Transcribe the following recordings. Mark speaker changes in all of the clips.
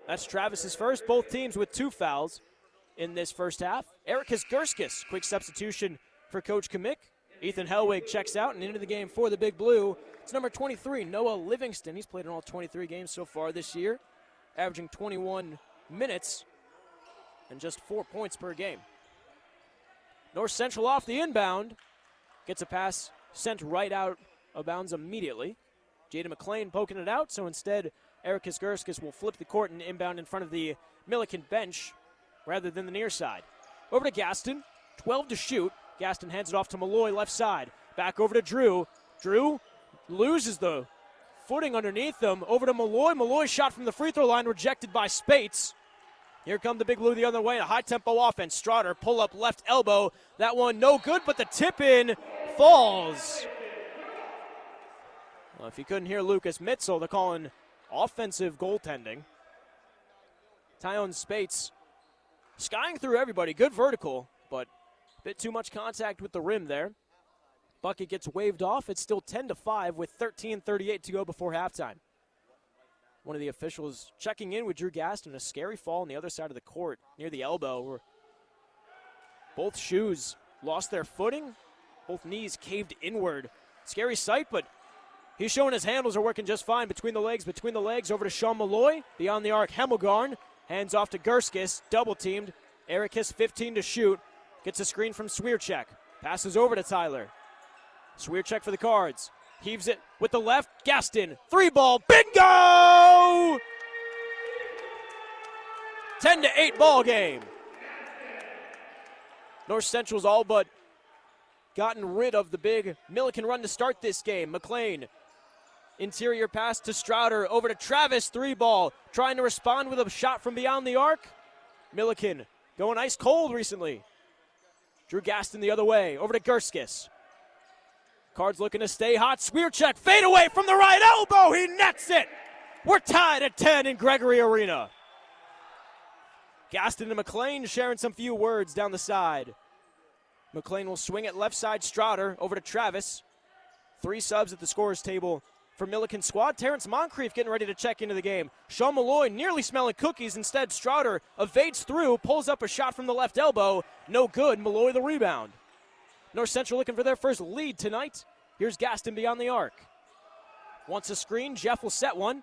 Speaker 1: That's Travis's first. Both teams with 2 fouls in this first half. Erikas Gurskis, quick substitution for Coach Kamick. Ethan Hellwig checks out and into the game for the Big Blue. It's number 23, Noah Livingston. He's played in all 23 games so far this year, averaging 21 minutes and just 4 points per game. North Central off the inbound. Gets a pass sent right out of bounds immediately. Jaden McLean poking it out, so instead Erikas Gurskis will flip the court and inbound in front of the Milliken bench rather than the near side. Over to Gaston, 12 to shoot. Gaston hands it off to Malloy, left side. Back over to Drew. Drew loses the footing underneath them. Over to Malloy. Malloy shot from the free throw line, rejected by Spates. Here come the Big Blue the other way. A high-tempo offense. Strotter, pull up left elbow. That one no good, but the tip-in falls. Well, if you couldn't hear Lucas Mitzel, they're calling offensive goaltending. Tyone Spates skying through everybody. Good vertical, but a bit too much contact with the rim there. Bucket gets waved off. It's still 10-5 with 13:38 to go before halftime. One of the officials checking in with Drew Gaston. A scary fall on the other side of the court near the elbow, where both shoes lost their footing. Both knees caved inward. Scary sight, but he's showing his handles are working just fine. Between the legs, over to Sean Malloy. Beyond the arc, Hemmelgarn. Hands off to Gurskis, double teamed. Erikas 15 to shoot. Gets a screen from Swierczek. Passes over to Tyler. Swierczek for the Cards. Heaves it with the left. Gaston, 3-ball, bingo! 10-8 ball game. North Central's all but gotten rid of the big Milliken run to start this game. McLean, interior pass to Strouder, over to Travis, 3-ball, trying to respond with a shot from beyond the arc. Milliken going ice cold recently. Drew Gaston the other way, over to Gurskis. Cards looking to stay hot. Swierczek, fade away from the right elbow. He nets it. We're tied at 10 in Gregory Arena. Gaston and McLean sharing some few words down the side. McLean will swing it left side. Strouder over to Travis. 3 subs at the scorer's table for Milliken squad. Terrence Moncrief getting ready to check into the game. Sean Malloy nearly smelling cookies. Instead, Strouder evades through, pulls up a shot from the left elbow. No good. Malloy the rebound. North Central looking for their first lead tonight. Here's Gaston beyond the arc. Wants a screen. Jeff will set one.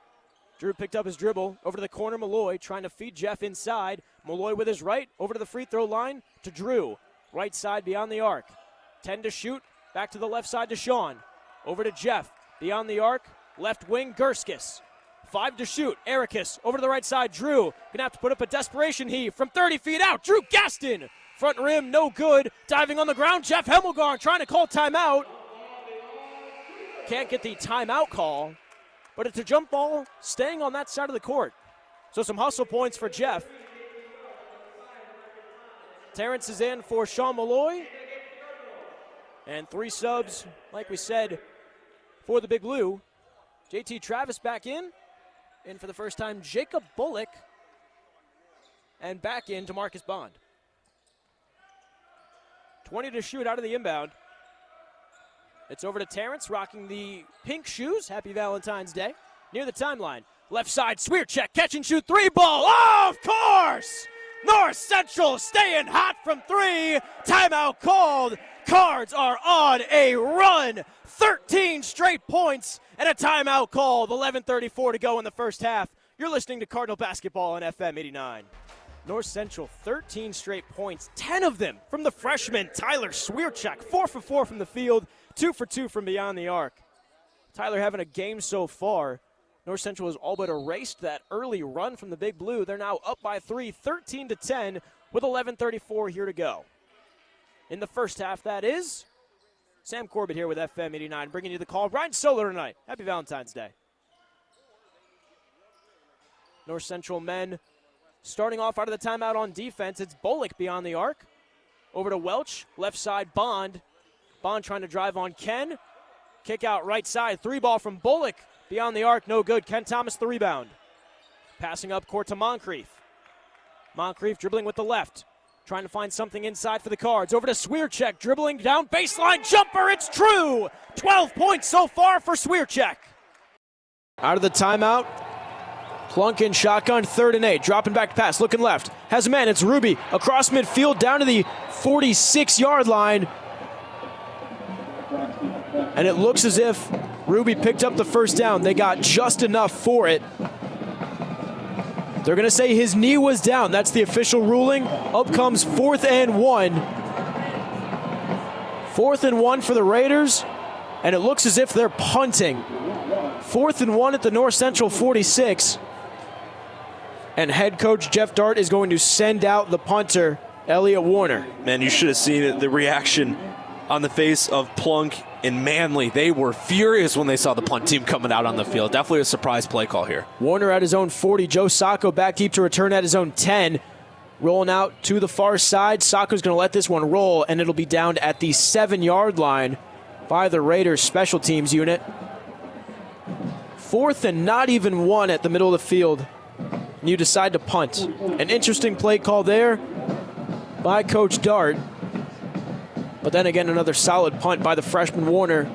Speaker 1: Drew picked up his dribble. Over to the corner, Malloy trying to feed Jeff inside. Malloy with his right. Over to the free throw line to Drew. Right side beyond the arc. 10 to shoot. Back to the left side to Sean. Over to Jeff. Beyond the arc. Left wing, Gurskis. 5 to shoot. Erikas over to the right side. Drew gonna have to put up a desperation heave from 30 feet out. Drew Gaston. Front rim, no good. Diving on the ground, Jeff Hemmelgarn trying to call timeout. Can't get the timeout call, but it's a jump ball staying on that side of the court. So some hustle points for Jeff. Terrence is in for Sean Malloy. And 3 subs, like we said, for the Big Blue. JT Travis back in. And for the first time, Jacob Bullock. And back in to Marcus Bond. 20 to shoot out of the inbound. It's over to Terrence, rocking the pink shoes. Happy Valentine's Day. Near the timeline. Left side, Swierczek, catch and shoot 3-ball. Oh, of course! North Central staying hot from 3. Timeout called. Cards are on a run. 13 straight points and a timeout called. 11:34 to go in the first half. You're listening to Cardinal Basketball on FM 89. North Central, 13 straight points, 10 of them from the freshman Tyler Swierczek. 4 for 4 from the field, 2 for 2 from beyond the arc. Tyler having a game so far. North Central has all but erased that early run from the Big Blue. They're now up by 3, 13-10, with 11:34 here to go. In the first half, that is. Sam Corbett here with FM 89, bringing you the call. Ryan Solar tonight. Happy Valentine's Day. North Central men starting off out of the timeout on defense. It's Bullock beyond the arc. Over to Welch, left side, Bond. Bond trying to drive on Ken. Kick out right side, 3-ball from Bullock. Beyond the arc, no good. Ken Thomas the rebound. Passing up court to Moncrief. Moncrief dribbling with the left. Trying to find something inside for the Cards. Over to Swierczek, dribbling down baseline jumper. It's true. 12 points so far for Swierczek. Out of the timeout. Plunk in shotgun, 3rd and 8. Dropping back to pass, looking left. Has a man, it's Ruby. Across midfield, down to the 46-yard line. And it looks as if Ruby picked up the first down. They got just enough for it. They're going to say his knee was down. That's the official ruling. Up comes 4th and 1. 4th and 1 for the Raiders. And it looks as if they're punting. 4th and 1 at the North Central 46. And head coach Jeff Dart is going to send out the punter, Elliott Warner.
Speaker 2: Man, you should have seen the reaction on the face of Plunk and Manley. They were furious when they saw the punt team coming out on the field. Definitely a surprise play call here.
Speaker 1: Warner at his own 40. Joe Sacco back deep to return at his own 10. Rolling out to the far side. Sacco's going to let this one roll, and it'll be down at the 7-yard line by the Raiders special teams unit. 4th and not even 1 at the middle of the field. And you decide to punt. An interesting play call there by Coach Dart. But then again, another solid punt by the freshman Warner.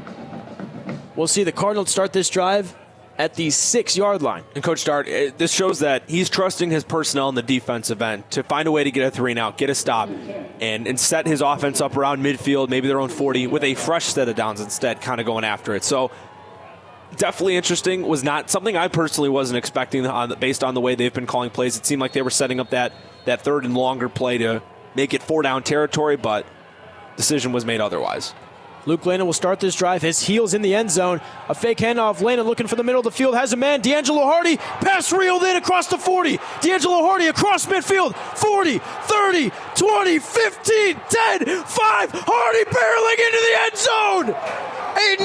Speaker 1: We'll see the Cardinals start this drive at the 6-yard line.
Speaker 2: And Coach Dart, this shows that he's trusting his personnel in the defensive end to find a way to get a 3 and out, get a stop, and set his offense up around midfield, maybe their own 40, with a fresh set of downs instead, kind of going after it. So definitely interesting. Was not something I personally wasn't expecting based on the way they've been calling plays. It seemed like they were setting up that 3rd and longer play to make it 4-down territory, but decision was made otherwise.
Speaker 1: Luke Lannon will start this drive. His heels in the end zone. A fake handoff. Lannon looking for the middle of the field. Has a man. D'Angelo Hardy. Pass reeled in across the 40. D'Angelo Hardy across midfield. 40, 30, 20, 15, 10, 5. Hardy barreling into the end zone. A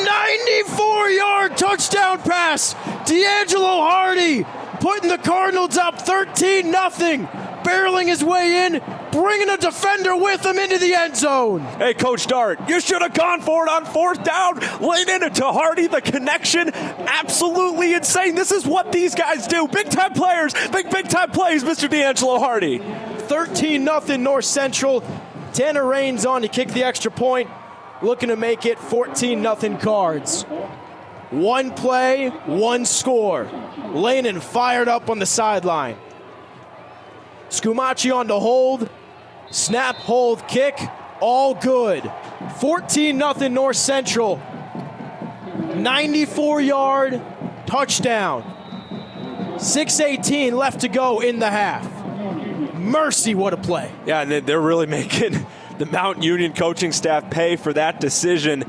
Speaker 1: 94-yard touchdown pass. D'Angelo Hardy putting the Cardinals up 13-0. Barreling his way in, bringing a defender with him into the end zone.
Speaker 2: Hey, Coach Dart, you should have gone for it on 4th down. Laid into to Hardy, the connection, absolutely insane. This is what these guys do. Big-time players, big-time plays, Mr. D'Angelo Hardy.
Speaker 1: 13-0 North Central. Tanner Raines on to kick the extra point, looking to make it 14-0 Cards. 1 play, 1 score. Lannon fired up on the sideline. Scumaci on to hold. Snap, hold, kick. All good. 14-0 North Central. 94-yard touchdown. 6:18 left to go in the half. Mercy, what a play.
Speaker 2: Yeah, and they're really making the Mount Union coaching staff pay for that decision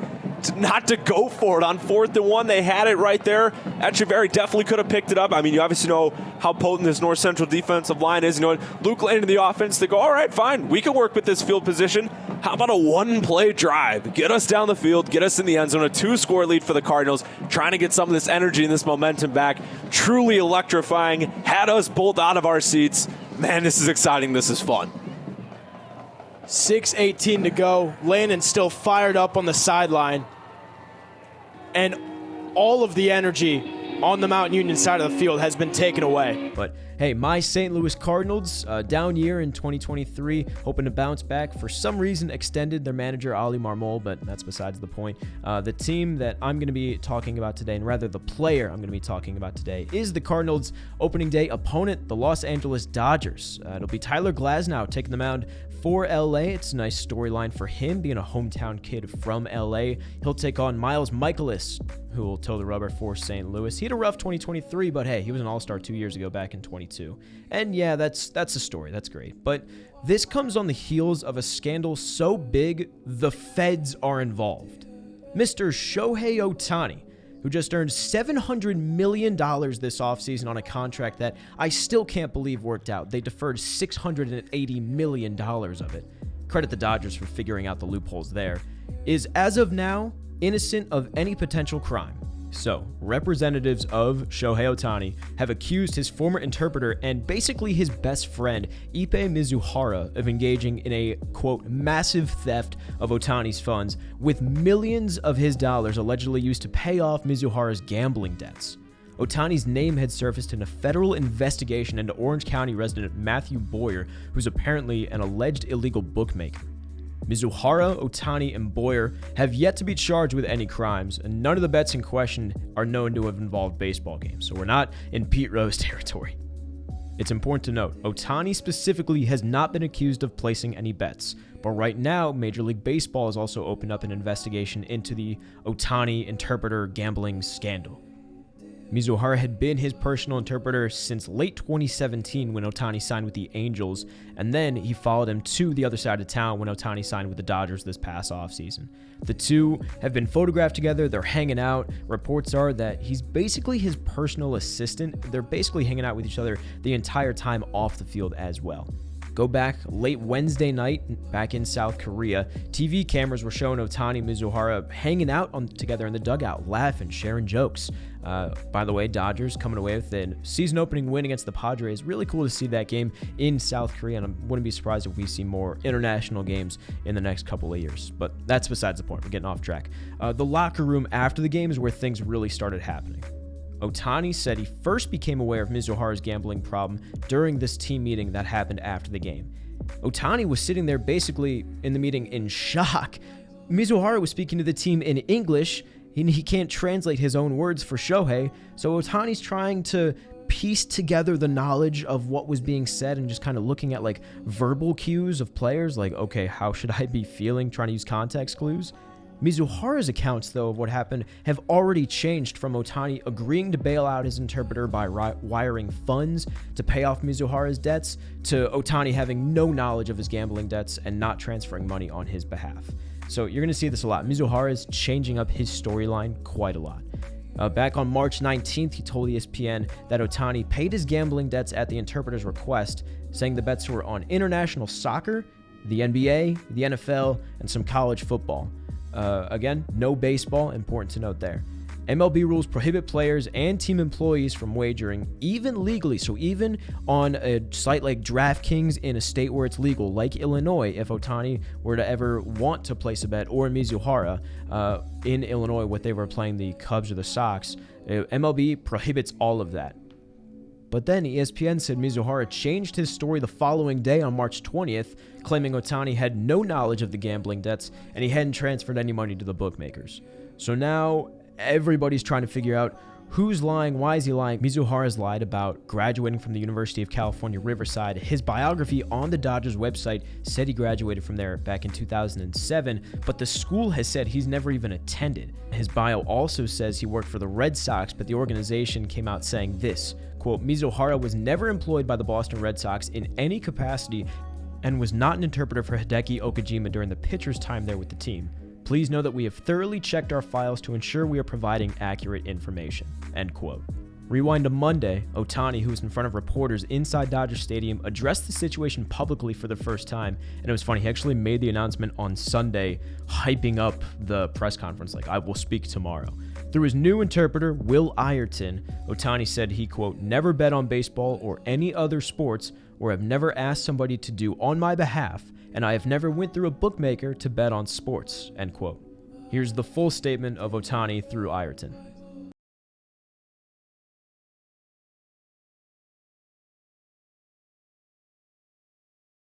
Speaker 2: not to go for it on 4th and 1. They had it right there. Echeverry definitely could have picked it up. I mean, you obviously know how potent this North Central defensive line is. You know, Luke Lane in the offense, they go, all right, fine, we can work with this field position. How about a 1-play drive? Get us down the field, get us in the end zone, a 2-score lead for the Cardinals, trying to get some of this energy and this momentum back. Truly electrifying, had us both out of our seats. Man, this is exciting, this is fun.
Speaker 1: 6:18 to go. Lannon still fired up on the sideline. And all of the energy on the Mount Union side of the field has been taken away.
Speaker 3: But hey, my St. Louis Cardinals, down year in 2023, hoping to bounce back. For some reason, extended their manager, Ali Marmol, but that's besides the point. The team that I'm going to be talking about today, and rather the player I'm going to be talking about today, is the Cardinals' opening day opponent, the Los Angeles Dodgers. It'll be Tyler Glasnow taking the mound for LA. It's a nice storyline for him, being a hometown kid from LA. He'll take on Miles Michaelis, who will toe the rubber for St. Louis. He had a rough 2023, but hey, he was an all-star 2 years ago back in 22. And yeah, that's a story. That's great. But this comes on the heels of a scandal so big, the feds are involved. Mr. Shohei Ohtani, who just earned $700 million this offseason on a contract that I still can't believe worked out. They deferred $680 million of it. Credit the Dodgers for figuring out the loopholes there. Is, as of now, innocent of any potential crime. So, representatives of Shohei Ohtani have accused his former interpreter and basically his best friend, Ipe Mizuhara, of engaging in a, quote, massive theft of Ohtani's funds, with millions of his dollars allegedly used to pay off Mizuhara's gambling debts. Ohtani's name had surfaced in a federal investigation into Orange County resident Matthew Boyer, who's apparently an alleged illegal bookmaker. Mizuhara, Ohtani, and Boyer have yet to be charged with any crimes, and none of the bets in question are known to have involved baseball games, so we're not in Pete Rose territory. It's important to note, Ohtani specifically has not been accused of placing any bets, but right now, Major League Baseball has also opened up an investigation into the Ohtani interpreter gambling scandal. Mizuhara had been his personal interpreter since late 2017 when Ohtani signed with the Angels, and then he followed him to the other side of town when Ohtani signed with the Dodgers this past offseason. The two have been photographed together, they're hanging out. Reports are that he's basically his personal assistant. They're basically hanging out with each other the entire time off the field as well. Go back late Wednesday night, back in South Korea, TV cameras were showing Ohtani and Mizuhara hanging out together in the dugout, laughing, sharing jokes. By the way, Dodgers coming away with a season-opening win against the Padres. Really cool to see that game in South Korea, and I wouldn't be surprised if we see more international games in the next couple of years. But that's besides the point. We're getting off track. The locker room after the game is where things really started happening. Ohtani said he first became aware of Mizuhara's gambling problem during this team meeting that happened after the game. Ohtani was sitting there basically in the meeting in shock. Mizuhara was speaking to the team in English, and he can't translate his own words for Shohei, so Ohtani's trying to piece together the knowledge of what was being said and just kind of looking at like verbal cues of players, like, okay, how should I be feeling, trying to use context clues. Mizuhara's accounts, though, of what happened have already changed from Ohtani agreeing to bail out his interpreter by wiring funds to pay off Mizuhara's debts to Ohtani having no knowledge of his gambling debts and not transferring money on his behalf. So you're going to see this a lot. Mizuhara is changing up his storyline quite a lot. Back on March 19th, he told ESPN that Ohtani paid his gambling debts at the interpreter's request, saying the bets were on international soccer, the NBA, the NFL, and some college football. Again, no baseball, important to note there. MLB rules prohibit players and team employees from wagering, even legally. So even on a site like DraftKings in a state where it's legal, like Illinois, if Ohtani were to ever want to place a bet, or Mizuhara in Illinois, what they were playing, the Cubs or the Sox, MLB prohibits all of that. But then ESPN said Mizuhara changed his story the following day on March 20th, claiming Ohtani had no knowledge of the gambling debts and he hadn't transferred any money to the bookmakers. So now everybody's trying to figure out who's lying, why is he lying. Mizuhara's lied about graduating from the University of California, Riverside. His biography on the Dodgers website said he graduated from there back in 2007, but the school has said he's never even attended. His bio also says he worked for the Red Sox, but the organization came out saying this, quote, Mizuhara was never employed by the Boston Red Sox in any capacity and was not an interpreter for Hideki Okajima during the pitcher's time there with the team. Please know that we have thoroughly checked our files to ensure we are providing accurate information, end quote. Rewind to Monday, Ohtani, who was in front of reporters inside Dodger Stadium, addressed the situation publicly for the first time, and it was funny, he actually made the announcement on Sunday, hyping up the press conference, like, I will speak tomorrow. Through his new interpreter, Will Ireton, Ohtani said he, quote, never bet on baseball or any other sports, or have never asked somebody to do on my behalf, and I have never went through a bookmaker to bet on sports, end quote. Here's the full statement of Ohtani through Ireton.